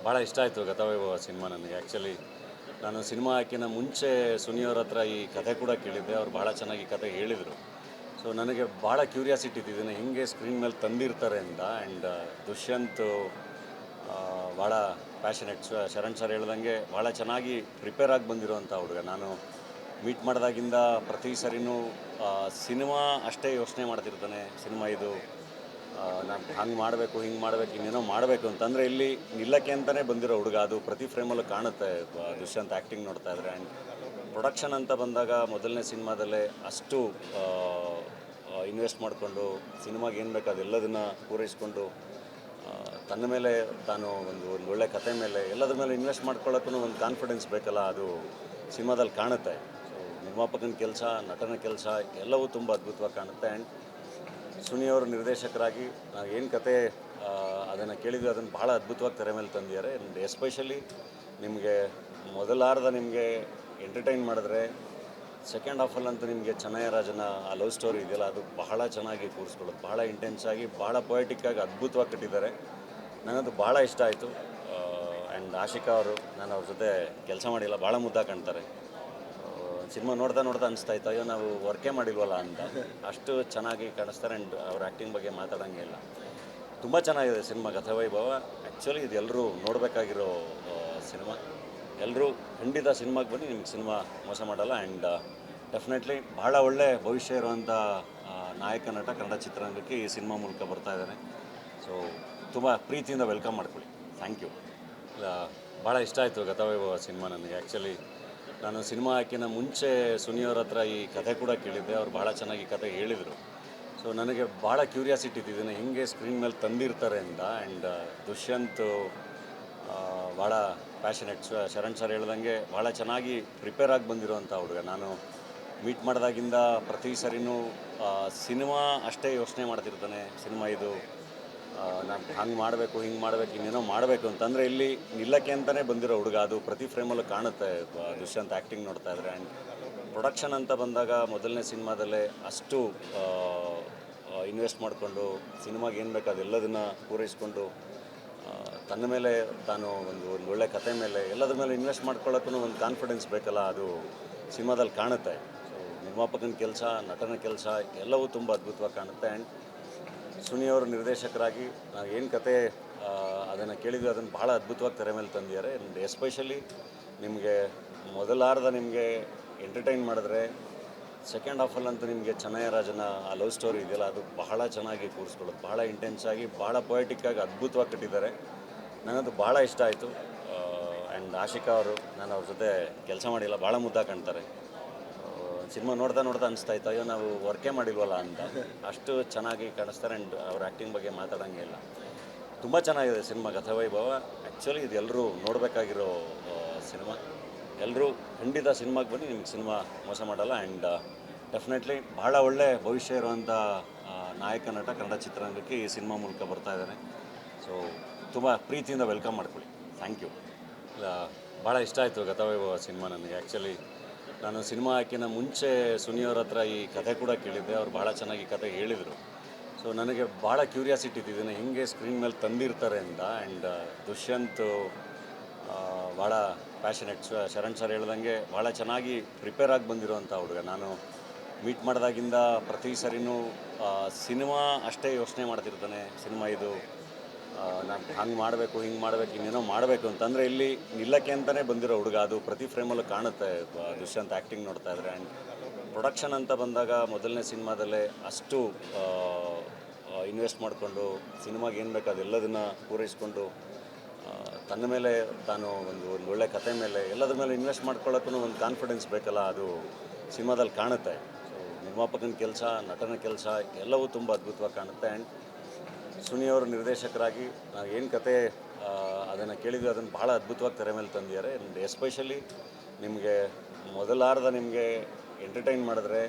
ಭಾಳ ಇಷ್ಟ ಆಯಿತು ಗತವೈಭವ ಸಿನಿಮಾ ನನಗೆ. ಆ್ಯಕ್ಚುಲಿ ನಾನು ಸಿನಿಮಾ ಹಾಕಿನ ಮುಂಚೆ ಸುನಿಯವ್ರ ಹತ್ರ ಈ ಕತೆ ಕೂಡ ಕೇಳಿದ್ದೆ. ಅವ್ರು ಭಾಳ ಚೆನ್ನಾಗಿ ಈ ಕತೆ ಹೇಳಿದರು. ಸೊ ನನಗೆ ಭಾಳ ಕ್ಯೂರಿಯಾಸಿಟಿ ಇತ್ತು ಇದನ್ನು ಹಿಂಗೆ ಸ್ಕ್ರೀನ್ ಮೇಲೆ ತಂದಿರ್ತಾರೆ ಅಂತ. ಆ್ಯಂಡ್ ದುಷ್ಯಂತ್ ಭಾಳ ಪ್ಯಾಷನೆಟ್. ಶರಣ್ ಸರ್ ಹೇಳ್ದಂಗೆ ಭಾಳ ಚೆನ್ನಾಗಿ ಪ್ರಿಪೇರ್ ಆಗಿ ಬಂದಿರೋವಂಥ ಹುಡುಗ. ನಾನು ಮೀಟ್ ಮಾಡಿದಾಗಿಂದ ಪ್ರತಿ ಸರಿನೂ ಸಿನಿಮಾ ಅಷ್ಟೇ ಯೋಚನೆ ಮಾಡ್ತಿರ್ತಾನೆ. ಸಿನಿಮಾ ಇದು ನಾನು ಹಂಗೆ ಮಾಡಬೇಕು, ಹಿಂಗೆ ಮಾಡಬೇಕು, ಇನ್ನೇನೋ ಮಾಡಬೇಕು ಅಂತಂದರೆ ಇಲ್ಲಿ ನಿಲ್ಲಕ್ಕೆ ಅಂತಲೇ ಬಂದಿರೋ ಹುಡುಗ. ಅದು ಪ್ರತಿ ಫ್ರೇಮಲ್ಲೂ ಕಾಣುತ್ತೆ ದುಷ್ಯಂತ್ ಆ್ಯಕ್ಟಿಂಗ್ ನೋಡ್ತಾ ಇದ್ರೆ. ಆ್ಯಂಡ್ ಪ್ರೊಡಕ್ಷನ್ ಅಂತ ಬಂದಾಗ ಮೊದಲನೇ ಸಿನಿಮಾದಲ್ಲೇ ಅಷ್ಟು ಇನ್ವೆಸ್ಟ್ ಮಾಡಿಕೊಂಡು ಸಿನಿಮಾಗೆ ಏನು ಬೇಕು ಅದೆಲ್ಲದನ್ನು ಪೂರೈಸ್ಕೊಂಡು ತನ್ನ ಮೇಲೆ ತಾನು ಒಂದು ಒಳ್ಳೆ ಕತೆ ಮೇಲೆ ಎಲ್ಲದ್ರ ಮೇಲೆ ಇನ್ವೆಸ್ಟ್ ಮಾಡ್ಕೊಳ್ಳೋಕ್ಕೂ ಒಂದು ಕಾನ್ಫಿಡೆನ್ಸ್ ಬೇಕಲ್ಲ, ಅದು ಸಿನಿಮಾದಲ್ಲಿ ಕಾಣುತ್ತೆ. ಸೊ ನಿರ್ಮಾಪಕನ ಕೆಲಸ, ನಟನ ಕೆಲಸ ಎಲ್ಲವೂ ತುಂಬ ಅದ್ಭುತವಾಗಿ ಕಾಣುತ್ತೆ. ಆ್ಯಂಡ್ ಸುನಿಯವರು ನಿರ್ದೇಶಕರಾಗಿ ನಾವು ಏನು ಕತೆ ಅದನ್ನು ಕೇಳಿದ್ವಿ ಅದನ್ನು ಭಾಳ ಅದ್ಭುತವಾಗಿ ತೆರೆ ಮೇಲೆ ತಂದಿದ್ದಾರೆ. ಆ್ಯಂಡ್ ಎಸ್ಪೆಷಲಿ ನಿಮಗೆ ಮೊದಲಾರ್ಧ ನಿಮಗೆ ಎಂಟರ್ಟೈನ್ ಮಾಡಿದ್ರೆ ಸೆಕೆಂಡ್ ಹಾಫಲ್ಲಂತೂ ನಿಮಗೆ ಚೆನ್ನಯ್ಯರಾಜನ ಆ ಲವ್ ಸ್ಟೋರಿ ಇದೆಯಲ್ಲ, ಅದು ಬಹಳ ಚೆನ್ನಾಗಿ ಕೂರಿಸ್ಕೊಳ್ಳೋದು, ಭಾಳ ಇಂಟೆನ್ಸಾಗಿ, ಭಾಳ ಪೊಯೆಟಿಕ್ಕಾಗಿ ಅದ್ಭುತವಾಗಿ ಕಟ್ಟಿದ್ದಾರೆ. ನನಗದು ಭಾಳ ಇಷ್ಟ ಆಯಿತು. ಆ್ಯಂಡ್ ಆಶಿಕಾ ಅವರು, ನಾನು ಅವ್ರ ಜೊತೆ ಕೆಲಸ ಮಾಡಿಲ್ಲ, ಭಾಳ ಮುದ್ದಾಗಿ ಕಾಣ್ತಾರೆ. ಸಿನಿಮಾ ನೋಡ್ತಾ ಅನಿಸ್ತಾ ಇತ್ತು, ಅಯ್ಯೋ ನಾವು ವರ್ಕೇ ಮಾಡಿಲ್ವಲ್ಲ ಅಂತ. ಅಷ್ಟು ಚೆನ್ನಾಗಿ ಕಾಣಿಸ್ತಾರೆ. ಆ್ಯಂಡ್ ಅವ್ರ ಆ್ಯಕ್ಟಿಂಗ್ ಬಗ್ಗೆ ಮಾತಾಡೋಂಗೆ ಇಲ್ಲ. ತುಂಬ ಚೆನ್ನಾಗಿದೆ ಸಿನಿಮಾ ಗತವೈಭವ. ಆ್ಯಕ್ಚುಲಿ ಇದು ಎಲ್ಲರೂ ನೋಡಬೇಕಾಗಿರೋ ಸಿನಿಮಾ. ಎಲ್ಲರೂ ಖಂಡಿತ ಸಿನಿಮಾಗೆ ಬನ್ನಿ, ನಿಮ್ಗೆ ಸಿನಿಮಾ ಮೋಸ ಮಾಡಲ್ಲ. ಆ್ಯಂಡ್ ಡೆಫಿನೆಟ್ಲಿ ಭಾಳ ಒಳ್ಳೆ ಭವಿಷ್ಯ ಇರುವಂಥ ನಾಯಕ ನಟ ಕನ್ನಡ ಚಿತ್ರರಂಗಕ್ಕೆ ಈ ಸಿನಿಮಾ ಮೂಲಕ ಬರ್ತಾ ಇದ್ದಾನೆ. ಸೊ ತುಂಬ ಪ್ರೀತಿಯಿಂದ ವೆಲ್ಕಮ್ ಮಾಡ್ಕೊಳ್ಳಿ. Thank you. ಭಾಳ ಇಷ್ಟ ಆಯಿತು ಗತವೈಭವ ಸಿನಿಮಾ ನನಗೆ. ಆ್ಯಕ್ಚುಲಿ ನಾನು ಸಿನಿಮಾ ಹಾಕಿನ ಮುಂಚೆ ಸುನಿಯವ್ರ ಹತ್ರ ಈ ಕತೆ ಕೂಡ ಕೇಳಿದ್ದೆ. ಅವ್ರು ಭಾಳ ಚೆನ್ನಾಗಿ ಈ ಕತೆ ಹೇಳಿದರು. ಸೊ ನನಗೆ ಭಾಳ ಕ್ಯೂರಿಯಾಸಿಟಿ ಇತ್ತು ಇದನ್ನು ಹಿಂಗೆ ಸ್ಕ್ರೀನ್ ಮೇಲೆ ತಂದಿರ್ತಾರೆ ಅಂತ. ಆ್ಯಂಡ್ ದುಷ್ಯಂತ್ ಭಾಳ ಪ್ಯಾಷನೆಟ್. ಶರಣ್ ಸರ್ ಹೇಳ್ದಂಗೆ ಭಾಳ ಚೆನ್ನಾಗಿ ಪ್ರಿಪೇರ್ ಆಗಿ ಬಂದಿರೋವಂಥ ಹುಡುಗ. ನಾನು ಮೀಟ್ ಮಾಡಿದಾಗಿಂದ ಪ್ರತಿ ಸರಿನೂ ಸಿನಿಮಾ ಅಷ್ಟೇ ಯೋಚನೆ ಮಾಡ್ತಿರ್ತಾನೆ. ಸಿನಿಮಾ ಇದು ನಾನು ಹಂಗೆ ಮಾಡಬೇಕು, ಹಿಂಗೆ ಮಾಡಬೇಕು, ಇನ್ನೇನೋ ಮಾಡಬೇಕು ಅಂತಂದರೆ ಇಲ್ಲಿ ನಿಲ್ಲಕ್ಕೆ ಅಂತಲೇ ಬಂದಿರೋ ಹುಡುಗ. ಅದು ಪ್ರತಿ ಫ್ರೇಮಲ್ಲೂ ಕಾಣುತ್ತೆ ದುಷ್ಯಂತ್ ಆ್ಯಕ್ಟಿಂಗ್ ನೋಡ್ತಾ ಇದ್ರೆ. ಆ್ಯಂಡ್ ಪ್ರೊಡಕ್ಷನ್ ಅಂತ ಬಂದಾಗ ಮೊದಲನೇ ಸಿನಿಮಾದಲ್ಲೇ ಅಷ್ಟು ಇನ್ವೆಸ್ಟ್ ಮಾಡಿಕೊಂಡು ಸಿನಿಮಾಗೆ ಏನು ಬೇಕು ಅದೆಲ್ಲದನ್ನು ಪೂರೈಸ್ಕೊಂಡು ತನ್ನ ಮೇಲೆ ತಾನು ಒಂದು ಒಳ್ಳೆ ಕತೆ ಮೇಲೆ ಎಲ್ಲದ್ರ ಮೇಲೆ ಇನ್ವೆಸ್ಟ್ ಮಾಡ್ಕೊಳ್ಳೋಕ್ಕೂ ಒಂದು ಕಾನ್ಫಿಡೆನ್ಸ್ ಬೇಕಲ್ಲ, ಅದು ಸಿನಿಮಾದಲ್ಲಿ ಕಾಣುತ್ತೆ. ಸೊ ನಿರ್ಮಾಪಕನ ಕೆಲಸ, ನಟನ ಕೆಲಸ ಎಲ್ಲವೂ ತುಂಬ ಅದ್ಭುತವಾಗಿ ಕಾಣುತ್ತೆ. ಆ್ಯಂಡ್ ಸುನಿಯವರು ನಿರ್ದೇಶಕರಾಗಿ ನಾವು ಏನು ಕತೆ ಅದನ್ನು ಕೇಳಿದ್ವಿ ಅದನ್ನು ಭಾಳ ಅದ್ಭುತವಾಗಿ ತೆರೆ ಮೇಲೆ ತಂದಿದ್ದಾರೆ. ಆ್ಯಂಡ್ ಎಸ್ಪೆಷಲಿ ನಿಮಗೆ ಮೊದಲಾರ್ಧ ನಿಮಗೆ ಎಂಟರ್ಟೈನ್ ಮಾಡಿದ್ರೆ ಸೆಕೆಂಡ್ ಹಾಫಲ್ಲಂತೂ ನಿಮಗೆ ಚೆನ್ನಯ್ಯರಾಜನ ಆ ಲವ್ ಸ್ಟೋರಿ ಇದೆಯಲ್ಲ, ಅದು ಬಹಳ ಚೆನ್ನಾಗಿ ಕೂರಿಸ್ಕೊಳ್ಳೋದು, ಭಾಳ ಇಂಟೆನ್ಸಾಗಿ, ಭಾಳ ಪೊಯೆಟಿಕ್ಕಾಗಿ ಅದ್ಭುತವಾಗಿ ಕಟ್ಟಿದ್ದಾರೆ. ನನಗದು ಭಾಳ ಇಷ್ಟ ಆಯಿತು. ಆ್ಯಂಡ್ ಆಶಿಕಾ ಅವರು, ನಾನು ಅವ್ರ ಜೊತೆ ಕೆಲಸ ಮಾಡಿಲ್ಲ, ಭಾಳ ಮುದ್ದಾಗಿ ಕಾಣ್ತಾರೆ. ಸಿನಿಮಾ ನೋಡ್ತಾ ಅನಿಸ್ತಾ ಇತ್ತು, ಅಯ್ಯೋ ನಾವು ವರ್ಕೇ ಮಾಡಿಲ್ವಲ್ಲ ಅಂತ. ಅಷ್ಟು ಚೆನ್ನಾಗಿ ಕಾಣಿಸ್ತಾರೆ. ಆ್ಯಂಡ್ ಅವ್ರ ಆ್ಯಕ್ಟಿಂಗ್ ಬಗ್ಗೆ ಮಾತಾಡೋಂಗೆ ಇಲ್ಲ. ತುಂಬ ಚೆನ್ನಾಗಿದೆ ಸಿನಿಮಾ ಗತವೈಭವ. ಆ್ಯಕ್ಚುಲಿ ಇದು ಎಲ್ಲರೂ ನೋಡಬೇಕಾಗಿರೋ ಸಿನಿಮಾ. ಎಲ್ಲರೂ ಖಂಡಿತ ಸಿನಿಮಾಗೆ ಬನ್ನಿ, ನಿಮ್ಗೆ ಸಿನಿಮಾ ಮೋಸ ಮಾಡಲ್ಲ. ಆ್ಯಂಡ್ ಡೆಫಿನೆಟ್ಲಿ ಭಾಳ ಒಳ್ಳೆ ಭವಿಷ್ಯ ಇರುವಂಥ ನಾಯಕ ನಟ ಕನ್ನಡ ಚಿತ್ರರಂಗಕ್ಕೆ ಈ ಸಿನಿಮಾ ಮೂಲಕ ಬರ್ತಾ ಇದ್ದಾನೆ. ಸೊ ತುಂಬ ಪ್ರೀತಿಯಿಂದ ವೆಲ್ಕಮ್ ಮಾಡ್ಕೊಳ್ಳಿ. Thank you. ಭಾಳ ಇಷ್ಟ ಆಯಿತು ಗತವೈಭವ ಸಿನಿಮಾ ನನಗೆ. ಆ್ಯಕ್ಚುಲಿ ನಾನು ಸಿನಿಮಾ ಹಾಕಿನ ಮುಂಚೆ ಸುನಿಯವ್ರ ಹತ್ರ ಈ ಕತೆ ಕೂಡ ಕೇಳಿದ್ದೆ. ಅವ್ರು ಭಾಳ ಚೆನ್ನಾಗಿ ಈ ಕತೆ ಹೇಳಿದರು. ಸೊ ನನಗೆ ಭಾಳ ಕ್ಯೂರಿಯಾಸಿಟಿ ಇತ್ತು ಇದನ್ನು ಹಿಂಗೆ ಸ್ಕ್ರೀನ್ ಮೇಲೆ ತಂದಿರ್ತಾರೆ ಅಂತ. ಆ್ಯಂಡ್ ದುಷ್ಯಂತ್ ಭಾಳ ಪ್ಯಾಷನೆಟ್. ಶರಣ್ ಸರ್ ಹೇಳ್ದಂಗೆ ಭಾಳ ಚೆನ್ನಾಗಿ ಪ್ರಿಪೇರ್ ಆಗಿ ಬಂದಿರೋವಂಥ ಹುಡುಗ. ನಾನು ಮೀಟ್ ಮಾಡಿದಾಗಿಂದ ಪ್ರತಿ ಸರಿನೂ ಸಿನಿಮಾ ಅಷ್ಟೇ ಯೋಚನೆ ಮಾಡ್ತಿರ್ತಾನೆ. ಸಿನಿಮಾ ಇದು ನಾನು ಹಂಗೆ ಮಾಡಬೇಕು, ಹಿಂಗೆ ಮಾಡಬೇಕು, ಇನ್ನೇನೋ ಮಾಡಬೇಕು ಅಂತಂದರೆ ಇಲ್ಲಿ ನಿಲ್ಲಕ್ಕೆ ಅಂತಲೇ ಬಂದಿರೋ ಹುಡುಗ. ಅದು ಪ್ರತಿ ಫ್ರೇಮಲ್ಲೂ ಕಾಣುತ್ತೆ ದುಷ್ಯಂತ್ ಆ್ಯಕ್ಟಿಂಗ್ ನೋಡ್ತಾ ಇದ್ರೆ. ಆ್ಯಂಡ್ ಪ್ರೊಡಕ್ಷನ್ ಅಂತ ಬಂದಾಗ ಮೊದಲನೇ ಸಿನಿಮಾದಲ್ಲೇ ಅಷ್ಟು ಇನ್ವೆಸ್ಟ್ ಮಾಡಿಕೊಂಡು ಸಿನಿಮಾಗೆ ಏನು ಬೇಕು ಅದೆಲ್ಲದನ್ನು ಪೂರೈಸ್ಕೊಂಡು ತನ್ನ ಮೇಲೆ ತಾನು ಒಂದು ಒಳ್ಳೆ ಕತೆ ಮೇಲೆ ಎಲ್ಲದ್ರ ಮೇಲೆ ಇನ್ವೆಸ್ಟ್ ಮಾಡ್ಕೊಳ್ಳೋಕ್ಕೂ ಒಂದು ಕಾನ್ಫಿಡೆನ್ಸ್ ಬೇಕಲ್ಲ, ಅದು ಸಿನಿಮಾದಲ್ಲಿ ಕಾಣುತ್ತೆ. ಸೊ ನಿರ್ಮಾಪಕನ ಕೆಲಸ, ನಟನ ಕೆಲಸ ಎಲ್ಲವೂ ತುಂಬ ಅದ್ಭುತವಾಗಿ ಕಾಣುತ್ತೆ. ಆ್ಯಂಡ್ ಸುನಿಯವರು ನಿರ್ದೇಶಕರಾಗಿ ನಾವು ಏನು ಕತೆ ಅದನ್ನು ಕೇಳಿದ್ವಿ ಅದನ್ನು ಭಾಳ ಅದ್ಭುತವಾಗಿ ತೆರೆ ಮೇಲೆ ತಂದಿದ್ದಾರೆ. ಆ್ಯಂಡ್ ಎಸ್ಪೆಷಲಿ ನಿಮಗೆ ಮೊದಲಾರ್ಧ ನಿಮಗೆ ಎಂಟರ್ಟೈನ್ ಮಾಡಿದ್ರೆ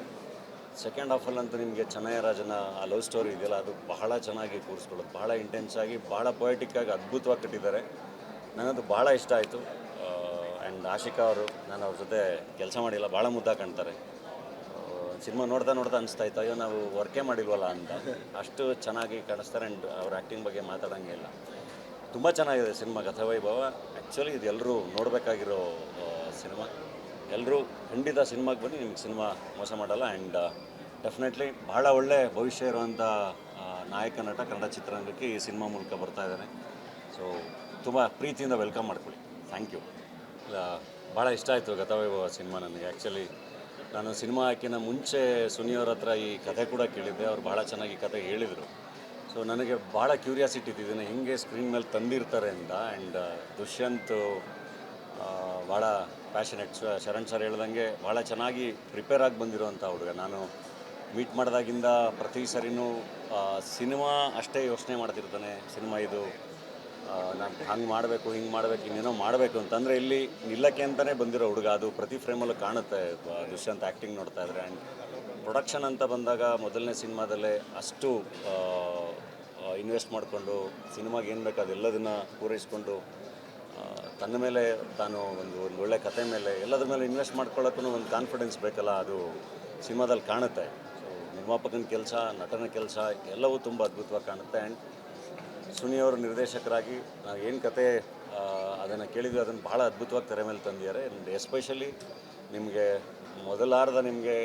ಸೆಕೆಂಡ್ ಹಾಫಲ್ಲಂತೂ ನಿಮಗೆ ಚೆನ್ನಯ್ಯರಾಜನ ಆ ಲವ್ ಸ್ಟೋರಿ ಇದೆಯಲ್ಲ, ಅದು ಬಹಳ ಚೆನ್ನಾಗಿ ಕೂರಿಸ್ಕೊಳ್ಳೋದು, ಭಾಳ ಇಂಟೆನ್ಸಾಗಿ, ಭಾಳ ಪೊಯೆಟಿಕ್ಕಾಗಿ ಅದ್ಭುತವಾಗಿ ಕಟ್ಟಿದ್ದಾರೆ. ನನಗದು ಭಾಳ ಇಷ್ಟ ಆಯಿತು. ಆ್ಯಂಡ್ ಆಶಿಕಾ ಅವರು, ನಾನು ಅವ್ರ ಜೊತೆ ಕೆಲಸ ಮಾಡಿಲ್ಲ, ಭಾಳ ಮುದ್ದಾಗಿ ಕಾಣ್ತಾರೆ. ಸಿನಿಮಾ ನೋಡ್ತಾ ಅನಿಸ್ತಾ ಇತ್ತು, ಅಯ್ಯೋ ನಾವು ವರ್ಕೇ ಮಾಡಿಲ್ವಲ್ಲ ಅಂತ. ಅಷ್ಟು ಚೆನ್ನಾಗಿ ಕಾಣಿಸ್ತಾರೆ. ಆ್ಯಂಡ್ ಅವ್ರ ಆ್ಯಕ್ಟಿಂಗ್ ಬಗ್ಗೆ ಮಾತಾಡೋಂಗೆ ಇಲ್ಲ. ತುಂಬ ಚೆನ್ನಾಗಿದೆ ಸಿನಿಮಾ ಗತವೈಭವ. ಆ್ಯಕ್ಚುಲಿ ಇದು ಎಲ್ಲರೂ ನೋಡಬೇಕಾಗಿರೋ ಸಿನಿಮಾ. ಎಲ್ಲರೂ ಖಂಡಿತ ಸಿನಿಮಾಗೆ ಬನ್ನಿ, ನಿಮ್ಗೆ ಸಿನಿಮಾ ಮೋಸ ಮಾಡಲ್ಲ. ಆ್ಯಂಡ್ ಡೆಫಿನೆಟ್ಲಿ ಭಾಳ ಒಳ್ಳೆ ಭವಿಷ್ಯ ಇರುವಂಥ ನಾಯಕ ನಟ ಕನ್ನಡ ಚಿತ್ರರಂಗಕ್ಕೆ ಈ ಸಿನಿಮಾ ಮೂಲಕ ಬರ್ತಾ ಇದ್ದಾನೆ. ಸೊ ತುಂಬ ಪ್ರೀತಿಯಿಂದ ವೆಲ್ಕಮ್ ಮಾಡ್ಕೊಳ್ಳಿ. Thank you. ಭಾಳ ಇಷ್ಟ ಆಯಿತು ಗತವೈಭವ ಸಿನಿಮಾ ನನಗೆ. ಆ್ಯಕ್ಚುಲಿ ನಾನು ಸಿನಿಮಾ ಹಾಕಿನ ಮುಂಚೆ ಸುನಿಯವ್ರ ಹತ್ರ ಈ ಕತೆ ಕೂಡ ಕೇಳಿದ್ದೆ. ಅವ್ರು ಭಾಳ ಚೆನ್ನಾಗಿ ಈ ಕತೆ ಹೇಳಿದರು. ಸೊ ನನಗೆ ಭಾಳ ಕ್ಯೂರಿಯಾಸಿಟಿ ಇದ್ದಿದ್ದೇನೆ ಹಿಂಗೆ ಸ್ಕ್ರೀನ್ ಮೇಲೆ ತಂದಿರ್ತಾರೆ ಅಂತ. ಆ್ಯಂಡ್ ದುಷ್ಯಂತ್ ಭಾಳ ಪ್ಯಾಷನೆಟ್. ಶರಣ್ ಸರ್ ಹೇಳ್ದಂಗೆ ಭಾಳ ಚೆನ್ನಾಗಿ ಪ್ರಿಪೇರ್ ಆಗಿ ಬಂದಿರೋವಂಥ ಹುಡುಗ. ನಾನು ಮೀಟ್ ಮಾಡಿದಾಗಿಂದ ಪ್ರತಿ ಸರಿನೂ ಸಿನಿಮಾ ಅಷ್ಟೇ ಯೋಚನೆ ಮಾಡ್ತಿರ್ತಾನೆ. ಸಿನಿಮಾ ಇದು ನಾನು ಹಂಗೆ ಮಾಡಬೇಕು, ಹಿಂಗೆ ಮಾಡಬೇಕು, ಇನ್ನೇನೋ ಮಾಡಬೇಕು ಅಂತಂದರೆ ಇಲ್ಲಿ ನಿಲ್ಲಕ್ಕೆ ಅಂತಲೇ ಬಂದಿರೋ ಹುಡುಗ. ಅದು ಪ್ರತಿ ಫ್ರೇಮಲ್ಲೂ ಕಾಣುತ್ತೆ ದುಷ್ಯಂತ್ ಆ್ಯಕ್ಟಿಂಗ್ ನೋಡ್ತಾ ಇದ್ರೆ. ಆ್ಯಂಡ್ ಪ್ರೊಡಕ್ಷನ್ ಅಂತ ಬಂದಾಗ ಮೊದಲನೇ ಸಿನಿಮಾದಲ್ಲೇ ಅಷ್ಟು ಇನ್ವೆಸ್ಟ್ ಮಾಡಿಕೊಂಡು ಸಿನಿಮಾಗೆ ಏನು ಬೇಕು ಅದೆಲ್ಲದನ್ನು ಪೂರೈಸ್ಕೊಂಡು ತನ್ನ ಮೇಲೆ ತಾನು ಒಂದು ಒಳ್ಳೆ ಕತೆ ಮೇಲೆ ಎಲ್ಲದ್ರ ಮೇಲೆ ಇನ್ವೆಸ್ಟ್ ಮಾಡ್ಕೊಳ್ಳೋಕ್ಕೂ ಒಂದು ಕಾನ್ಫಿಡೆನ್ಸ್ ಬೇಕಲ್ಲ, ಅದು ಸಿನಿಮಾದಲ್ಲಿ ಕಾಣುತ್ತೆ. ಸೊ ನಿರ್ಮಾಪಕನ ಕೆಲಸ, ನಟನ ಕೆಲಸ ಎಲ್ಲವೂ ತುಂಬ ಅದ್ಭುತವಾಗಿ ಕಾಣುತ್ತೆ. ಆ್ಯಂಡ್ ಸುನಿಯವರು ನಿರ್ದೇಶಕರಾಗಿ ನಾವು ಏನು ಕತೆ ಅದನ್ನು ಕೇಳಿದ್ವಿ ಅದನ್ನು ಭಾಳ ಅದ್ಭುತವಾಗಿ ತೆರೆ ಮೇಲೆ ತಂದಿದ್ದಾರೆ. ಆ್ಯಂಡ್ ಎಸ್ಪೆಷಲಿ ನಿಮಗೆ ಮೊದಲಾರ್ಧ ನಿಮಗೆ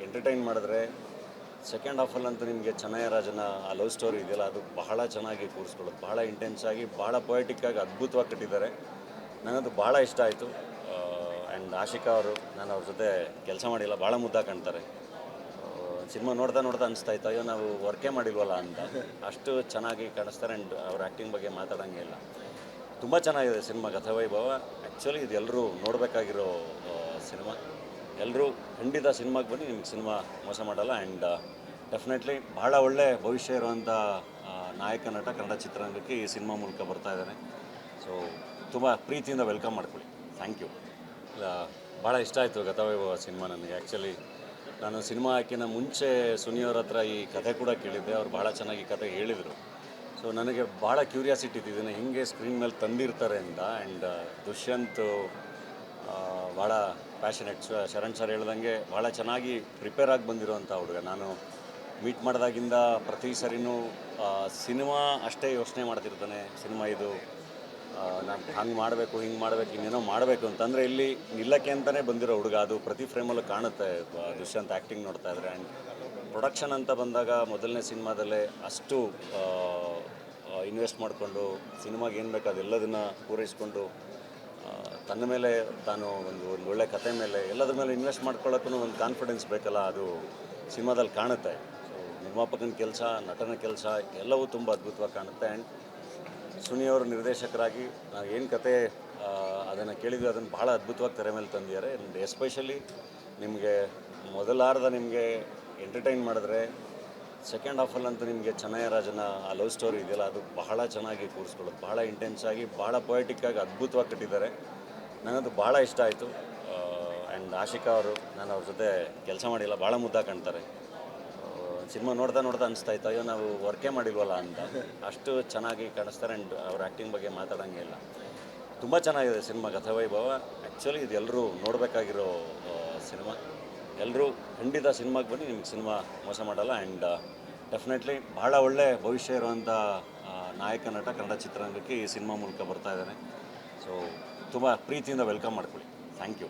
ಎಂಟರ್ಟೈನ್ ಮಾಡಿದ್ರೆ ಸೆಕೆಂಡ್ ಹಾಫಲ್ಲಂತೂ ನಿಮಗೆ ಚೆನ್ನಯ್ಯರಾಜನ ಆ ಲವ್ ಸ್ಟೋರಿ ಇದೆಯಲ್ಲ, ಅದು ಬಹಳ ಚೆನ್ನಾಗಿ ಕೂರಿಸ್ಕೊಳ್ಳೋದು, ಭಾಳ ಇಂಟೆನ್ಸ್ ಆಗಿ, ಭಾಳ ಪೊಯೆಟಿಕ್ಕಾಗಿ ಅದ್ಭುತವಾಗಿ ಕಟ್ಟಿದ್ದಾರೆ. ನನಗದು ಭಾಳ ಇಷ್ಟ ಆಯಿತು. ಆ್ಯಂಡ್ ಆಶಿಕಾ ಅವರು, ನಾನು ಅವ್ರ ಜೊತೆ ಕೆಲಸ ಮಾಡಿಲ್ಲ, ಭಾಳ ಮುದ್ದಾಗಿ ಕಾಣ್ತಾರೆ. ಸಿನಿಮಾ ನೋಡ್ತಾ ಅನಿಸ್ತಾ ಇತ್ತು, ಅಯ್ಯೋ ನಾವು ವರ್ಕೇ ಮಾಡಿಲ್ವಲ್ಲ ಅಂತ. ಅಷ್ಟು ಚೆನ್ನಾಗಿ ಕಾಣಿಸ್ತಾರೆ. ಆ್ಯಂಡ್ ಅವ್ರ ಆ್ಯಕ್ಟಿಂಗ್ ಬಗ್ಗೆ ಮಾತಾಡೋಂಗೆ ಇಲ್ಲ. ತುಂಬ ಚೆನ್ನಾಗಿದೆ ಸಿನಿಮಾ ಗತವೈಭವ. ಆ್ಯಕ್ಚುಲಿ ಇದು ಎಲ್ಲರೂ ನೋಡಬೇಕಾಗಿರೋ ಸಿನಿಮಾ. ಎಲ್ಲರೂ ಖಂಡಿತ ಸಿನಿಮಾಗೆ ಬನ್ನಿ, ನಿಮ್ಗೆ ಸಿನಿಮಾ ಮೋಸ ಮಾಡಲ್ಲ. ಆ್ಯಂಡ್ ಡೆಫಿನೆಟ್ಲಿ ಭಾಳ ಒಳ್ಳೆ ಭವಿಷ್ಯ ಇರುವಂಥ ನಾಯಕ ನಟ ಕನ್ನಡ ಚಿತ್ರರಂಗಕ್ಕೆ ಈ ಸಿನಿಮಾ ಮೂಲಕ ಬರ್ತಾ ಇದ್ದಾನೆ. ಸೊ ತುಂಬ ಪ್ರೀತಿಯಿಂದ ವೆಲ್ಕಮ್ ಮಾಡ್ಕೊಳ್ಳಿ. Thank you. ಭಾಳ ಇಷ್ಟ ಆಯಿತು ಗತವೈಭವ ಸಿನಿಮಾ ನನಗೆ. ಆ್ಯಕ್ಚುಲಿ ನಾನು ಸಿನಿಮಾ ಹಾಕಿನ ಮುಂಚೆ ಸುನಿಯವ್ರ ಹತ್ರ ಈ ಕತೆ ಕೂಡ ಕೇಳಿದ್ದೆ. ಅವ್ರು ಭಾಳ ಚೆನ್ನಾಗಿ ಈ ಕತೆ ಹೇಳಿದರು. ಸೊ ನನಗೆ ಭಾಳ ಕ್ಯೂರಿಯಾಸಿಟಿ ಇದ್ದಿದ್ದೇನೆ ಹಿಂಗೆ ಸ್ಕ್ರೀನ್ ಮೇಲೆ ತಂದಿರ್ತಾರೆ ಅಂತ. ಆ್ಯಂಡ್ ದುಷ್ಯಂತ್ ಭಾಳ ಪ್ಯಾಷನೆಟ್. ಶರಣ್ ಸರ್ ಹೇಳ್ದಂಗೆ ಭಾಳ ಚೆನ್ನಾಗಿ ಪ್ರಿಪೇರ್ ಆಗಿ ಬಂದಿರೋವಂಥ ಹುಡುಗ. ನಾನು ಮೀಟ್ ಮಾಡಿದಾಗಿಂದ ಪ್ರತಿ ಸರಿನೂ ಸಿನಿಮಾ ಅಷ್ಟೇ ಯೋಚನೆ ಮಾಡ್ತಿರ್ತಾನೆ. ಸಿನಿಮಾ ಇದು ನಾನು ಹಂಗೆ ಮಾಡಬೇಕು, ಹಿಂಗೆ ಮಾಡಬೇಕು, ಇನ್ನೇನೋ ಮಾಡಬೇಕು ಅಂತಂದರೆ ಇಲ್ಲಿ ನಿಲ್ಲಕ್ಕೆ ಅಂತಲೇ ಬಂದಿರೋ ಹುಡುಗ. ಅದು ಪ್ರತಿ ಫ್ರೇಮಲ್ಲೂ ಕಾಣುತ್ತೆ ದುಷ್ಯಂತ್ ಆ್ಯಕ್ಟಿಂಗ್ ನೋಡ್ತಾ ಇದ್ರೆ. ಆ್ಯಂಡ್ ಪ್ರೊಡಕ್ಷನ್ ಅಂತ ಬಂದಾಗ ಮೊದಲನೇ ಸಿನಿಮಾದಲ್ಲೇ ಅಷ್ಟು ಇನ್ವೆಸ್ಟ್ ಮಾಡಿಕೊಂಡು ಸಿನಿಮಾಗೆ ಏನು ಬೇಕು ಅದೆಲ್ಲದನ್ನು ಪೂರೈಸ್ಕೊಂಡು ತನ್ನ ಮೇಲೆ ತಾನು ಒಂದು ಒಳ್ಳೆ ಕತೆ ಮೇಲೆ ಎಲ್ಲದ್ರ ಮೇಲೆ ಇನ್ವೆಸ್ಟ್ ಮಾಡ್ಕೊಳ್ಳೋಕ್ಕೂ ಒಂದು ಕಾನ್ಫಿಡೆನ್ಸ್ ಬೇಕಲ್ಲ, ಅದು ಸಿನಿಮಾದಲ್ಲಿ ಕಾಣುತ್ತೆ. ಸೊ ನಿರ್ಮಾಪಕನ ಕೆಲಸ, ನಟನ ಕೆಲಸ ಎಲ್ಲವೂ ತುಂಬ ಅದ್ಭುತವಾಗಿ ಕಾಣುತ್ತೆ. ಆ್ಯಂಡ್ ಸುನಿಯವರು ನಿರ್ದೇಶಕರಾಗಿ ನಾವು ಏನು ಕತೆ ಅದನ್ನು ಕೇಳಿದ್ವಿ ಅದನ್ನು ಭಾಳ ಅದ್ಭುತವಾಗಿ ತೆರೆ ಮೇಲೆ ತಂದಿದ್ದಾರೆ. ಆ್ಯಂಡ್ ಎಸ್ಪೆಷಲಿ ನಿಮಗೆ ಮೊದಲಾರ್ಧ ನಿಮಗೆ ಎಂಟರ್ಟೈನ್ ಮಾಡಿದ್ರೆ ಸೆಕೆಂಡ್ ಹಾಫಲ್ಲಂತೂ ನಿಮಗೆ ಚೆನ್ನಯ್ಯರಾಜನ ಆ ಲವ್ ಸ್ಟೋರಿ ಇದೆಯಲ್ಲ, ಅದು ಬಹಳ ಚೆನ್ನಾಗಿ ಕೂರಿಸ್ಕೊಳ್ಳೋದು, ಭಾಳ ಇಂಟೆನ್ಸ್ ಆಗಿ, ಭಾಳ ಪೊಯೆಟಿಕ್ಕಾಗಿ ಅದ್ಭುತವಾಗಿ ಕಟ್ಟಿದ್ದಾರೆ. ನನಗದು ಭಾಳ ಇಷ್ಟ ಆಯಿತು. ಆ್ಯಂಡ್ ಆಶಿಕಾ ಅವರು, ನಾನು ಅವ್ರ ಜೊತೆ ಕೆಲಸ ಮಾಡಿಲ್ಲ, ಭಾಳ ಮುದ್ದಾಗಿ ಕಾಣ್ತಾರೆ. ಸಿನಿಮಾ ನೋಡ್ತಾ ಅನಿಸ್ತಾ ಇತ್ತು, ಅಯ್ಯೋ ನಾವು ವರ್ಕೇ ಮಾಡಿಲ್ವಲ್ಲ ಅಂತ. ಅಷ್ಟು ಚೆನ್ನಾಗಿ ಕಾಣಿಸ್ತಾರೆ. ಆ್ಯಂಡ್ ಅವ್ರ ಆ್ಯಕ್ಟಿಂಗ್ ಬಗ್ಗೆ ಮಾತಾಡೋಂಗೆ ಇಲ್ಲ. ತುಂಬ ಚೆನ್ನಾಗಿದೆ ಸಿನಿಮಾ ಗತವೈಭವ. ಆ್ಯಕ್ಚುಲಿ ಇದು ಎಲ್ಲರೂ ನೋಡಬೇಕಾಗಿರೋ ಸಿನಿಮಾ. ಎಲ್ಲರೂ ಖಂಡಿತ ಸಿನಿಮಾಗೆ ಬನ್ನಿ, ನಿಮ್ಗೆ ಸಿನಿಮಾ ಮೋಸ ಮಾಡಲ್ಲ. ಆ್ಯಂಡ್ ಡೆಫಿನೆಟ್ಲಿ ಭಾಳ ಒಳ್ಳೆ ಭವಿಷ್ಯ ಇರುವಂಥ ನಾಯಕ ನಟ ಕನ್ನಡ ಚಿತ್ರರಂಗಕ್ಕೆ ಈ ಸಿನಿಮಾ ಮೂಲಕ ಬರ್ತಾ ಇದ್ದಾನೆ. ಸೊ ತುಂಬ ಪ್ರೀತಿಯಿಂದ ವೆಲ್ಕಮ್ ಮಾಡ್ಕೊಳ್ಳಿ. Thank you.